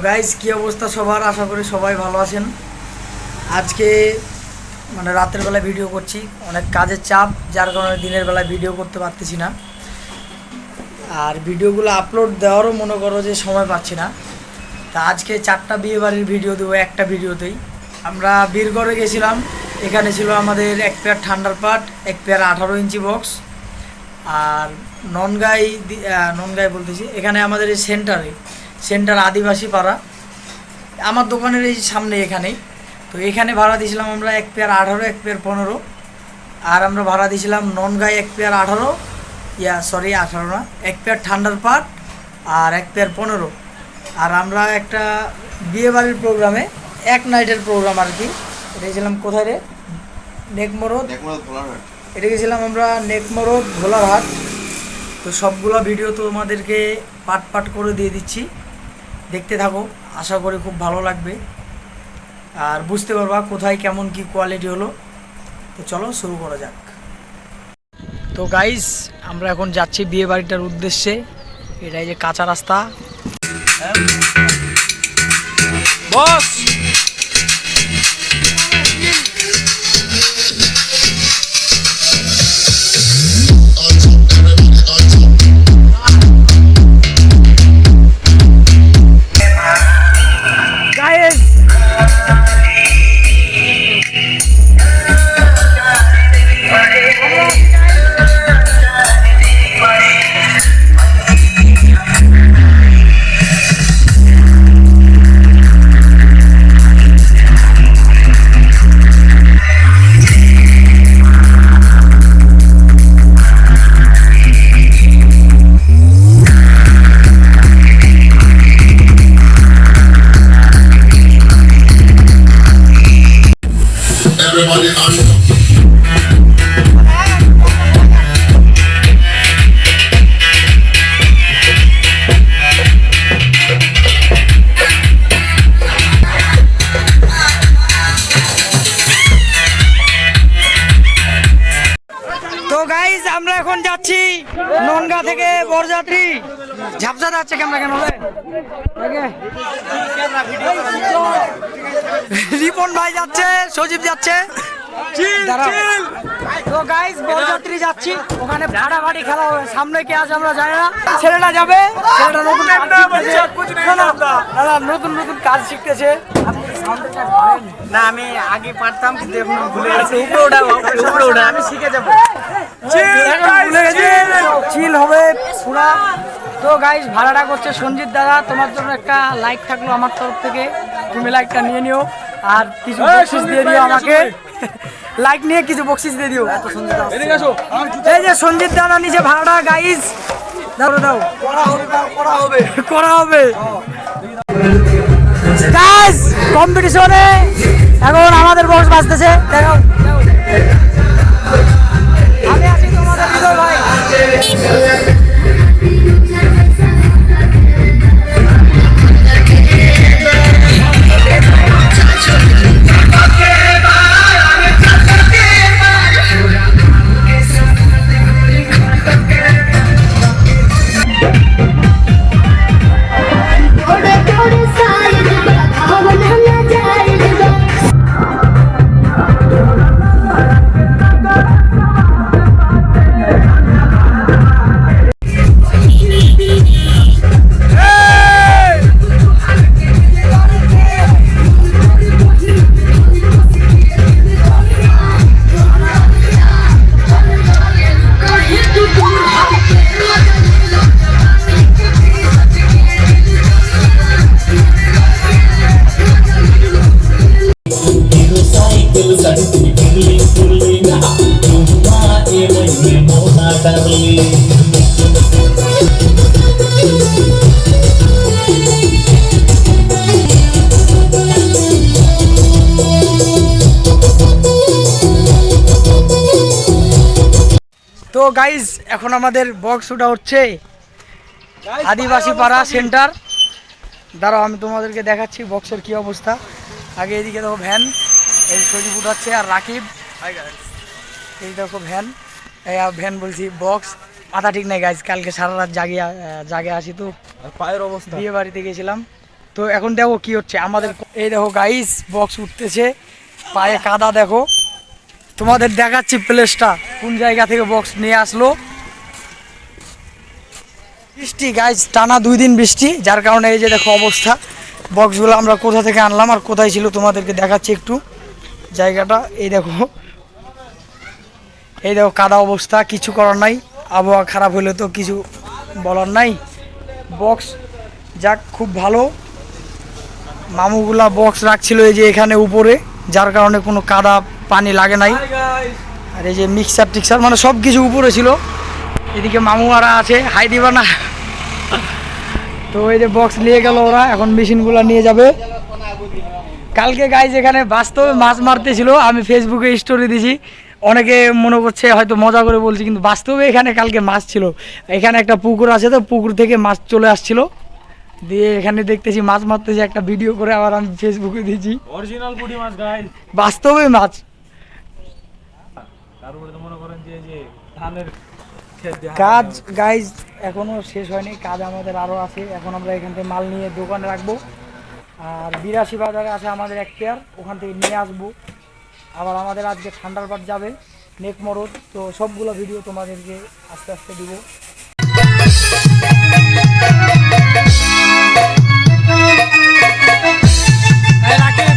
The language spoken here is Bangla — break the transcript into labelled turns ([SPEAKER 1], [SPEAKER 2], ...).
[SPEAKER 1] গাইস কি অবস্থা সবার, আশা করি সবাই ভালো আছেন। আজকে মানে রাতের বেলা ভিডিও করছি, অনেক কাজের চাপ, যার কারণে দিনের বেলা ভিডিও করতে পারতেছি না। আর ভিডিওগুলো আপলোড দেওয়ারও মনে করো যে সময় পাচ্ছি না। তা আজকে 4টা বিয়ে বাড়ির ভিডিও দেবো একটা ভিডিওতেই। আমরা বীরগড়ে গেছিলাম, এখানে ছিল আমাদের এক পেয়ার ঠান্ডার পাট, এক পেয়ার 18 ইঞ্চি বক্স। আর ননগাই বলতেছি, এখানে আমাদের এই সেন্টার আদিবাসী পাড়া, আমার দোকানের এই সামনে এখানেই। তো এখানে ভাড়া দিয়েছিলাম আমরা এক পেয়ার 18, এক পেয়ার 15। আর আমরা ভাড়া দিয়েছিলাম ননগাই এক পেয়ার 18, 18 না, এক পেয়ার ঠান্ডার পাট আর এক পেয়ার 15। আর আমরা একটা বিয়েবাড়ির প্রোগ্রামে, এক নাইটের প্রোগ্রাম আর কি, এটা গেছিলাম কোথায় রে, নেকমরদ, এটা গেছিলাম আমরা নেকমরদ ভোলারহাট। তো সবগুলো ভিডিও তোমাদেরকে পাট করে দিয়ে দিচ্ছি, দেখতে থাকো, আশা করি খুব ভালো লাগবে আর বুঝতে পারবা কোথায় কেমন কি কোয়ালিটি হলো। তো চলো শুরু করা যাক। তো গাইস আমরা এখন যাচ্ছি বিয়ে বাড়িটার উদ্দেশ্যে। এটাই যে কাঁচা রাস্তা, বস আমরা এখন যাচ্ছি ননগা থেকে বরযাত্রী। ঝাপসা যাচ্ছে ক্যামেরা কেন রিপন ভাই যাচ্ছে, সজীব যাচ্ছে। তো গাইস বরযাত্রী যাচ্ছি, ওখানে ফাটাফাটি খেলা হবে। সামনে কে আছে আমরা জানি না। ছেলেটা যাবে, ছেলেটা নতুন কাজ শিখতেছে।
[SPEAKER 2] না আমি আগে পারতাম কিন্তু এখন ভুলে গেছি। উপরে ওঠা আমি শিখে যাবো।
[SPEAKER 1] চিল হবে পুরা। তো গাইস ভাড়াটা করছে সঞ্জিত দাদা, তোমার জন্য একটা লাইক থাকলো আমার তরফ থেকে, তুমি লাইকটা নিয়ে নিও আর কিছু বকশিস দিয়ে দিও আমাকে। লাইক নিয়ে কিছু বকশিস দিয়ে দিও। এই যে সঞ্জিত দাদা নিচে ভাড়াটা গাইস, দাও করা হবে গাইস। কম্পিটিশনে এখন আমাদের বক্স বাজতেছে, দেখো আমি আছি তোমাদের হৃদয় ভাই। তো গাইজ এখন আমাদের বক্স ওটা হচ্ছে আদিবাসী পাড়া সেন্টার। দাঁড়াও আমি তোমাদেরকে দেখাচ্ছি বক্সের কি অবস্থা। আগে এদিকে দেখো ভ্যান, এই সজীব উঠাচ্ছে আর রাকিব, এই দেখো ভ্যান, এই ভ্যান বলছি বক্স। মাথা ঠিক নাই গাইজ, কালকে সারা রাত জাগে আসি তো, পায়ের অবস্থা, বিয়ে বাড়িতে গেছিলাম। তো এখন দেখো কি হচ্ছে আমাদের, এই দেখো গাইস বক্স উঠতেছে, পায়ে কাদা দেখো, তোমাদের দেখাচ্ছি প্লেসটা কোন জায়গা থেকে বক্স নিয়ে আসলো। বৃষ্টি গাইস, টানা 2 দিন বৃষ্টি, যার কারণে এই যে দেখো অবস্থা। বক্সগুলো আমরা কোথা থেকে আনলাম আর কোথায় ছিল তোমাদেরকে দেখাচ্ছি একটু জায়গাটা। এই দেখো, এই দেখো কাদা অবস্থা, কিছু করার নাই, আবহাওয়া খারাপ হলে তো কিছু বলার নাই। বক্স যাক খুব ভালো, মামুগুলা বক্স রাখছিল এই যে এখানে উপরে, যার কারণে কোনো কাদা পানি লাগে নাই। আর এই যে মিক্সার টিক্সার মানে সব কিছু উপরে ছিল। এদিকে মামুয়ারা আছে, হাই দিবা না। তো এই যে বক্স নিয়ে গেল ওরা, এখন মেশিনগুলো নিয়ে যাবে। কালকে গাইজ এখানে বাস্তবে মাছ মারতেছিল, আমি ফেসবুকে স্টোরি দিছি, অনেকে মনে করছে হয়তো মজা করে বলছি, কিন্তু বাস্তবে এখানে কালকে মাছ ছিল। এখানে একটা পুকুর আছে, তো পুকুর থেকে মাছ চলে আসছিল, দিয়ে এখানে দেখতেছি মাছ মারতেছি, একটা ভিডিও করে আবার আমি ফেসবুকে দিয়েছি।
[SPEAKER 3] অরিজিনাল পুঁটি মাছ গাইস,
[SPEAKER 1] বাস্তবে মাছ।
[SPEAKER 3] তারপরে তো মনে করেন যে ধানের ক্ষেত দিয়ে
[SPEAKER 1] কাজ গাইজ এখনো শেষ হয়নি, কাজ আমাদের আরও আছে। এখন আমরা এখান থেকে মাল নিয়ে দোকানে রাখবো, আর 82 বাজারে আছে আমাদের এক পেয়ার, ওখান থেকে নিয়ে আসবো। আবার আমাদের আজকে ঠান্ডার পাট যাবে নেক মরদ, তো সবগুলো ভিডিও তোমাদেরকে আস্তে আস্তে দিব। রাখি